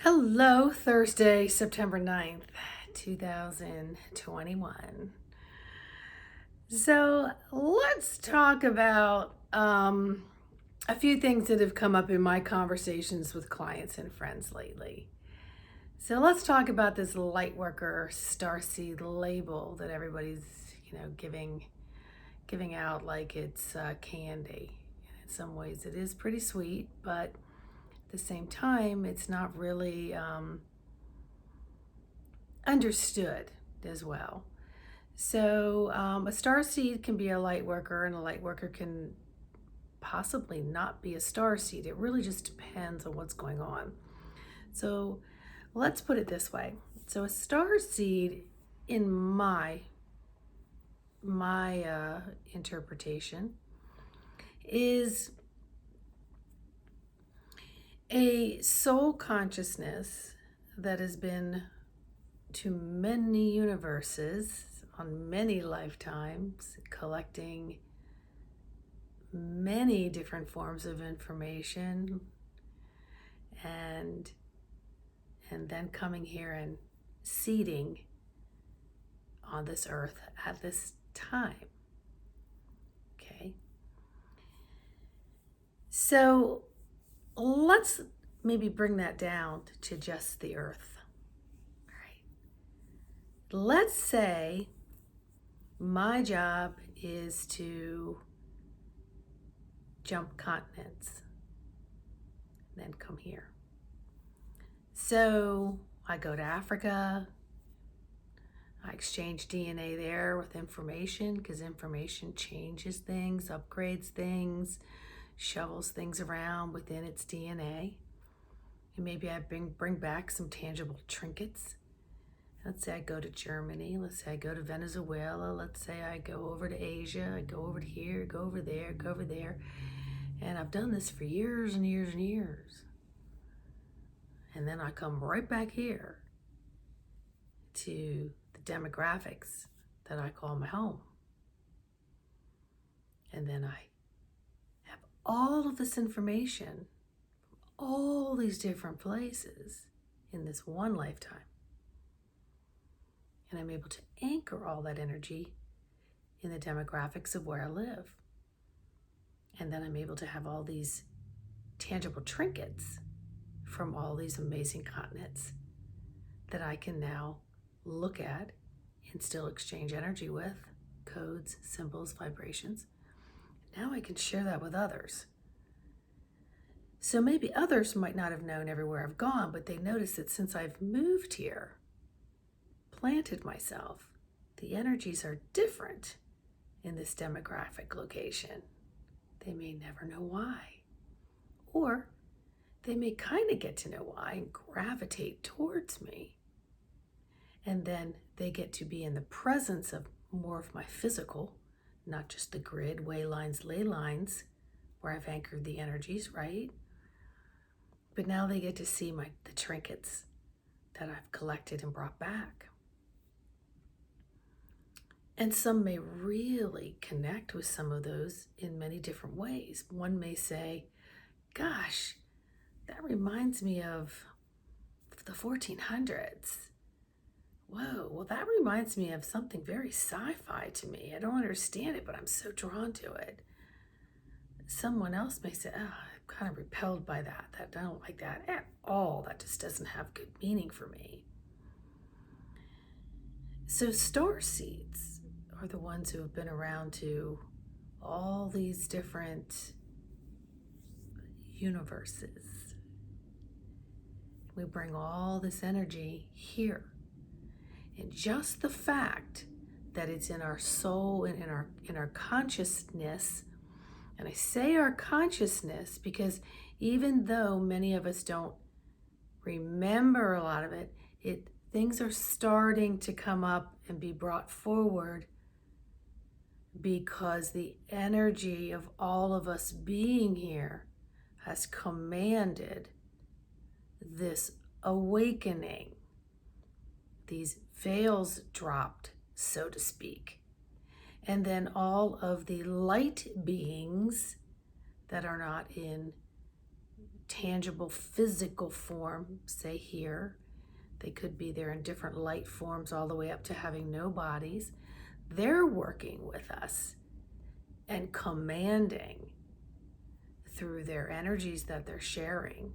Hello, Thursday, September 9th, 2021. So let's talk about a few things that have come up in my conversations with clients and friends lately. So let's talk about this Lightworker Starseed label that everybody's, giving out like it's candy. In some ways, it is pretty sweet, but at the same time, it's not really understood as well. So, a star seed can be a light worker, and a light worker can possibly not be a star seed. It really just depends on what's going on. So, let's put it this way. So, a star seed, in my interpretation, is a soul consciousness that has been to many universes on many lifetimes, collecting many different forms of information and then coming here and seeding on this earth at this time. Okay. So let's maybe bring that down to just the earth. All right. Let's say my job is to jump continents and then come here. So I go to Africa. I exchange DNA there with information because information changes things, upgrades things, shovels things around within its DNA. And maybe I bring back some tangible trinkets. Let's say I go to Germany. Let's say I go to Venezuela. Let's say I go over to Asia. I go over to here, go over there, go over there. And I've done this for years and years and years. And then I come right back here to the demographics that I call my home. And then I have all of this information from all these different places in this one lifetime. And I'm able to anchor all that energy in the demographics of where I live. And then I'm able to have all these tangible trinkets from all these amazing continents that I can now look at and still exchange energy with, codes, symbols, vibrations. Now I can share that with others. So maybe others might not have known everywhere I've gone, but they notice that since I've moved here, planted myself, the energies are different in this demographic location. They may never know why. Or they may kind of get to know why and gravitate towards me. And then they get to be in the presence of more of my physical, not just the grid, way lines, ley lines, where I've anchored the energies, right? But now they get to see the trinkets that I've collected and brought back. And some may really connect with some of those in many different ways. One may say, gosh, that reminds me of the 1400s. Whoa, well, that reminds me of something very sci-fi to me. I don't understand it, but I'm so drawn to it. Someone else may say, oh, I'm kind of repelled by that. I don't like that at all. That just doesn't have good meaning for me. So star seeds are the ones who have been around to all these different universes. We bring all this energy here. And just the fact that it's in our soul and in our consciousness, and I say our consciousness because even though many of us don't remember a lot of it, things are starting to come up and be brought forward because the energy of all of us being here has commanded this awakening. These veils dropped, so to speak. And then all of the light beings that are not in tangible physical form, say here. They could be there in different light forms all the way up to having no bodies. They're working with us and commanding through their energies that they're sharing,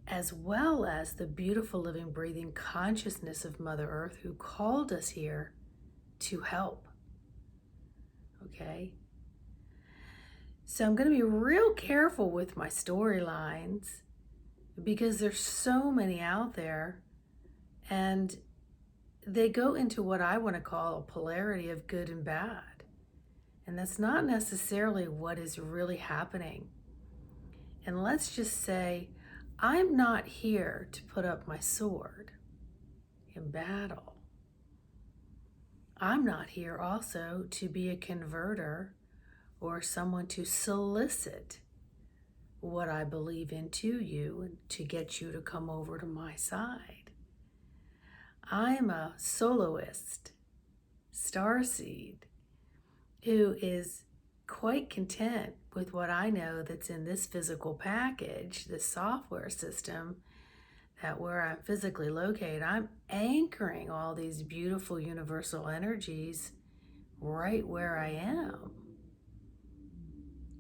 as well as the beautiful living, breathing consciousness of Mother Earth who called us here to help. Okay? So I'm going to be real careful with my storylines because there's so many out there, and they go into what I want to call a polarity of good and bad. And that's not necessarily what is really happening. And let's just say, I'm not here to put up my sword in battle. I'm not here also to be a converter or someone to solicit what I believe into you and to get you to come over to my side. I'm a soloist, starseed, who is quite content with what I know that's in this physical package, this software system, that where I'm physically located, I'm anchoring all these beautiful universal energies right where I am,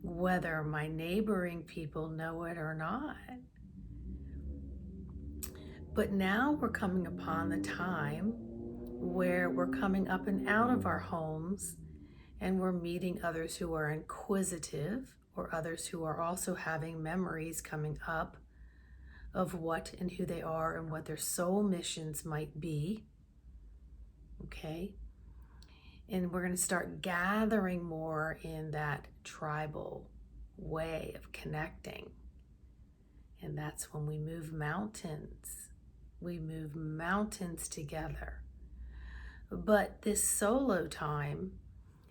whether my neighboring people know it or not. But now we're coming upon the time where we're coming up and out of our homes, and we're meeting others who are inquisitive, or others who are also having memories coming up of what and who they are and what their soul missions might be. Okay? And we're going to start gathering more in that tribal way of connecting. And that's when we move mountains. We move mountains together. But this solo time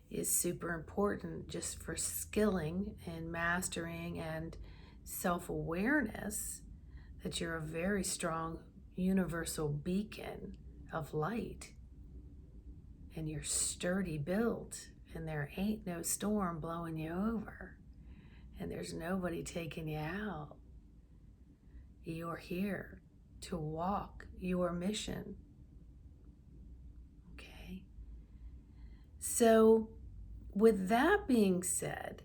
is super important just for skilling and mastering and self-awareness that you're a very strong universal beacon of light, and you're sturdy built, and there ain't no storm blowing you over, and there's nobody taking you out. You're here to walk your mission. Okay? So with that being said,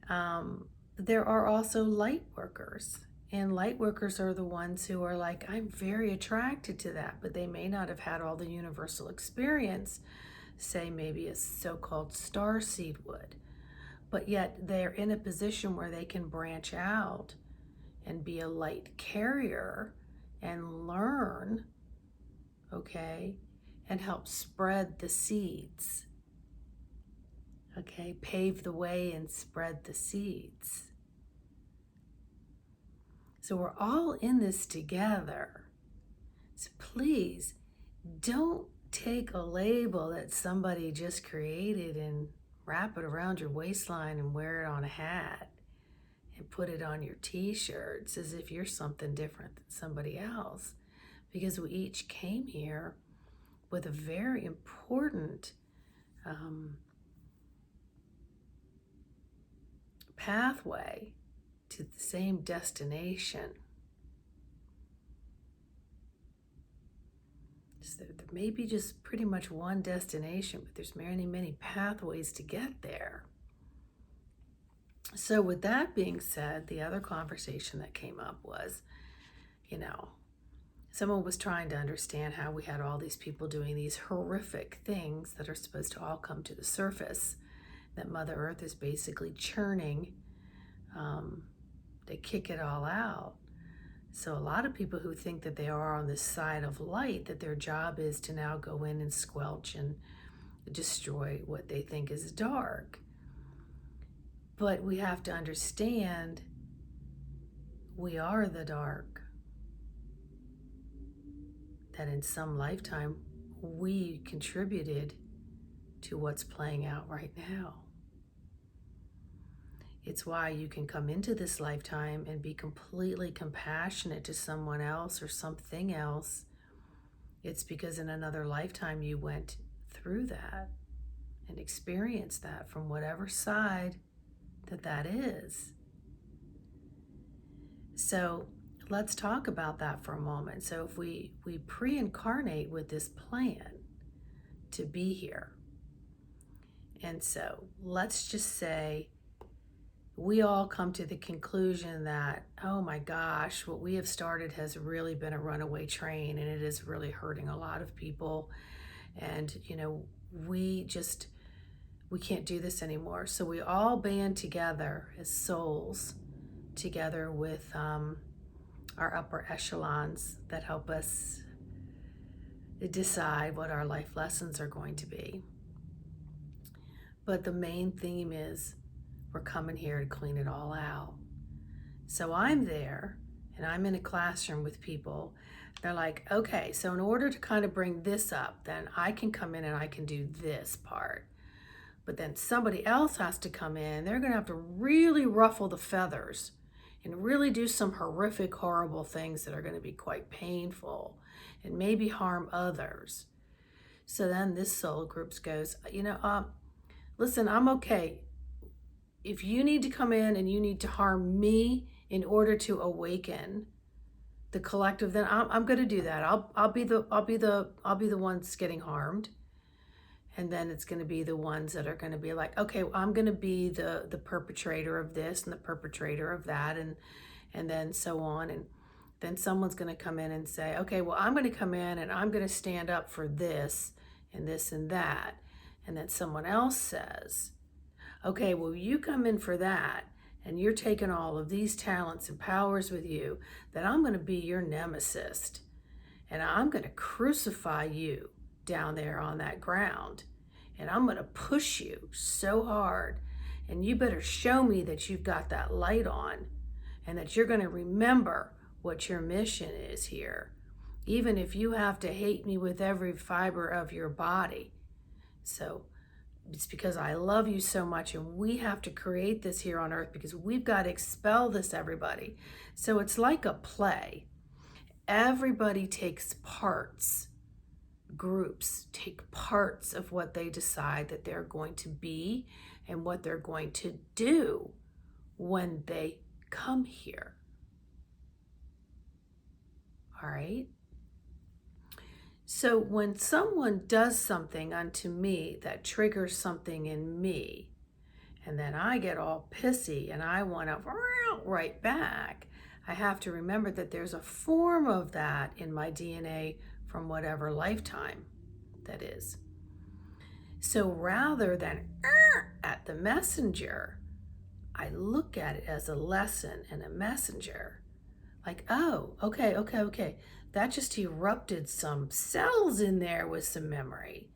there are also light workers. And light workers are the ones who are like, I'm very attracted to that, but they may not have had all the universal experience, say maybe a so-called starseed would. But yet they're in a position where they can branch out and be a light carrier and learn, okay, and help spread the seeds. Okay, pave the way and spread the seeds. So we're all in this together. So please don't take a label that somebody just created and wrap it around your waistline and wear it on a hat and put it on your t-shirts as if you're something different than somebody else. Because we each came here with a very important pathway to the same destination. So there may be just pretty much one destination, but there's many, many pathways to get there. So with that being said, the other conversation that came up was, someone was trying to understand how we had all these people doing these horrific things that are supposed to all come to the surface, that Mother Earth is basically churning to kick it all out. So a lot of people who think that they are on this side of light, that their job is to now go in and squelch and destroy what they think is dark. But we have to understand we are the dark. That in some lifetime we contributed to what's playing out right now. It's why you can come into this lifetime and be completely compassionate to someone else or something else. It's because in another lifetime you went through that and experienced that from whatever side that is. So let's talk about that for a moment. So if we pre-incarnate with this plan to be here, and so let's just say we all come to the conclusion that, oh my gosh, what we have started has really been a runaway train and it is really hurting a lot of people. And, we can't do this anymore. So we all band together as souls, together with our upper echelons that help us decide what our life lessons are going to be. But the main theme is we're coming here to clean it all out. So I'm there and I'm in a classroom with people. They're like, okay, so in order to kind of bring this up, then I can come in and I can do this part. But then somebody else has to come in. They're going to have to really ruffle the feathers and really do some horrific, horrible things that are going to be quite painful and maybe harm others. So then this soul group goes, listen, I'm okay. If you need to come in and you need to harm me in order to awaken the collective, then I'm going to do that. I'll be the ones getting harmed. And then it's going to be the ones that are going to be like, okay, I'm going to be the perpetrator of this and the perpetrator of that, and then so on. And then someone's going to come in and say, okay, well, I'm going to come in and I'm going to stand up for this and this and that. And then someone else says, okay, well, you come in for that and you're taking all of these talents and powers with you, that I'm going to be your nemesis and I'm going to crucify you down there on that ground, and I'm going to push you so hard, and you better show me that you've got that light on and that you're going to remember what your mission is here, even if you have to hate me with every fiber of your body. So it's because I love you so much, and we have to create this here on earth because we've got to expel this, everybody. So it's like a play. Everybody takes parts. Groups take parts of what they decide that they're going to be and what they're going to do when they come here. All right? So when someone does something unto me that triggers something in me, and then I get all pissy and I want to right back, I have to remember that there's a form of that in my DNA from whatever lifetime that is. So rather than at the messenger, I look at it as a lesson and a messenger. Like, oh, okay. That just erupted some cells in there with some memory.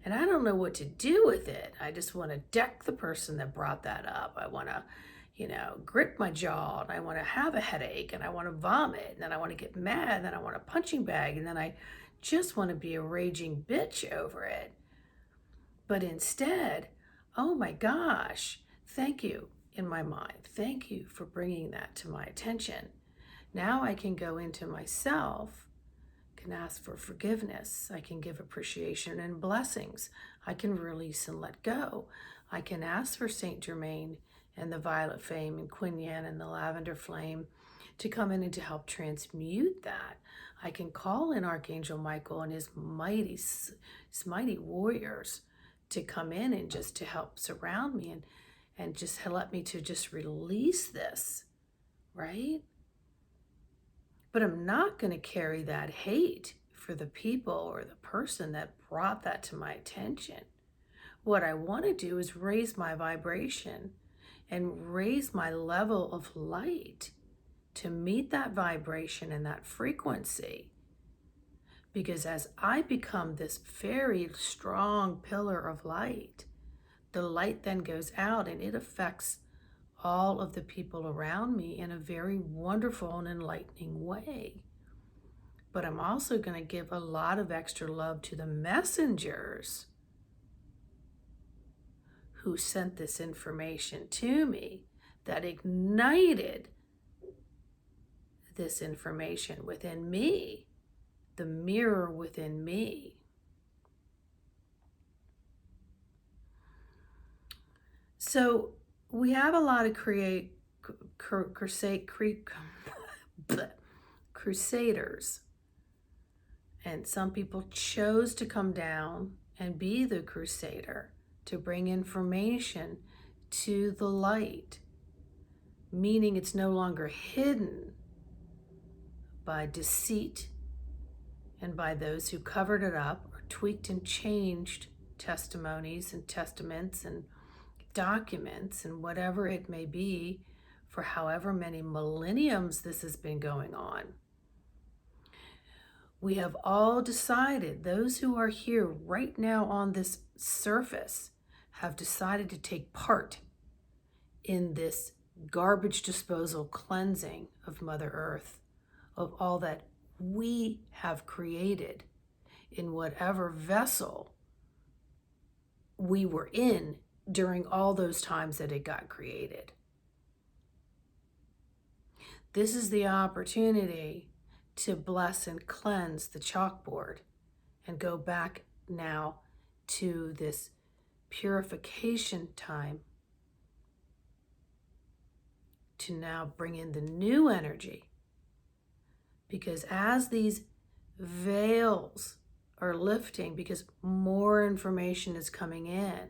And I don't know what to do with it. I just want to deck the person that brought that up. I want to, grip my jaw, and I want to have a headache, and I want to vomit, and then I want to get mad, and then I want a punching bag, and then I just want to be a raging bitch over it. But instead, oh my gosh, thank you in my mind. Thank you for bringing that to my attention. Now I can go into myself, can ask for forgiveness. I can give appreciation and blessings. I can release and let go. I can ask for Saint Germain and the violet flame and Kuan Yin and the lavender flame to come in and to help transmute that. I can call in Archangel Michael and his mighty warriors to come in and just to help surround me and just let me to just release this, right? But I'm not going to carry that hate for the people or the person that brought that to my attention. What I want to do is raise my vibration and raise my level of light to meet that vibration and that frequency. Because as I become this very strong pillar of light, the light then goes out and it affects all of the people around me in a very wonderful and enlightening way. But I'm also going to give a lot of extra love to the messengers who sent this information to me that ignited this information within me, the mirror within me. So we have a lot of crusaders. And some people chose to come down and be the crusader, to bring information to the light, meaning it's no longer hidden by deceit and by those who covered it up or tweaked and changed testimonies and testaments and documents and whatever it may be for however many millenniums this has been going on. We have all decided, those who are here right now on this surface have decided to take part in this garbage disposal cleansing of Mother Earth, of all that we have created in whatever vessel we were in during all those times that it got created. This is the opportunity to bless and cleanse the chalkboard and go back now to this purification time, to now bring in the new energy. Because as these veils are lifting, because more information is coming in,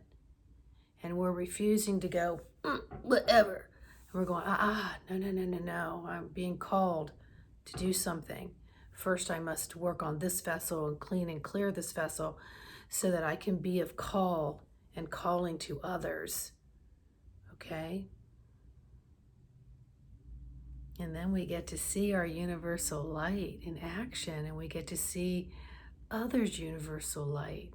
and we're refusing to go, whatever. And we're going, no, I'm being called to do something. First, I must work on this vessel and clean and clear this vessel so that I can be of call and calling to others. Okay? And then we get to see our universal light in action, and we get to see others' universal light.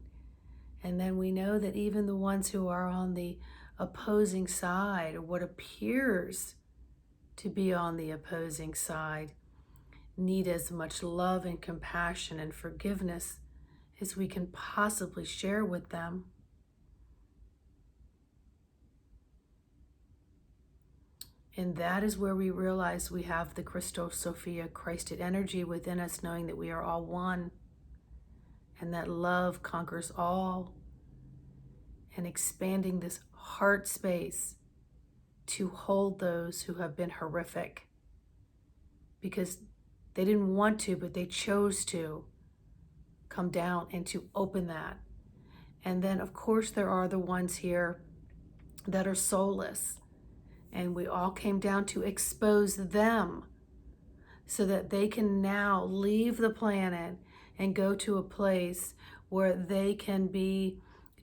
And then we know that even the ones who are on the opposing side, or what appears to be on the opposing side, need as much love and compassion and forgiveness as we can possibly share with them. And that is where we realize we have the Christos Sophia Christed energy within us, knowing that we are all one and that love conquers all, and expanding this heart space to hold those who have been horrific because they didn't want to, but they chose to come down and to open that. And then, of course, there are the ones here that are soulless. And we all came down to expose them so that they can now leave the planet and go to a place where they can be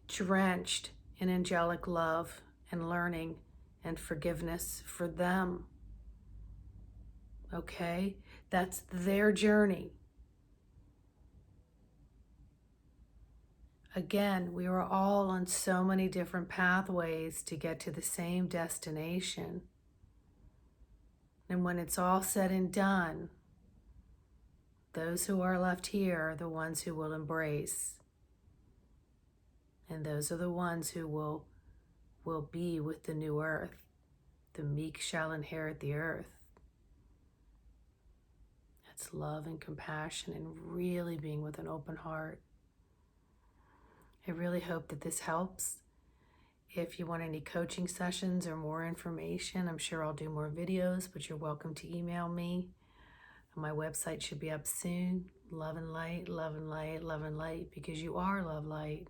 drenched in angelic love and learning and forgiveness for them. Okay? That's their journey. Again, we are all on so many different pathways to get to the same destination. And when it's all said and done, those who are left here are the ones who will embrace. And those are the ones who will be with the new earth. The meek shall inherit the earth. That's love and compassion and really being with an open heart. I really hope that this helps. If you want any coaching sessions or more information, I'm sure I'll do more videos, but you're welcome to email me. My website should be up soon. Love and light, love and light, love and light, because you are love light.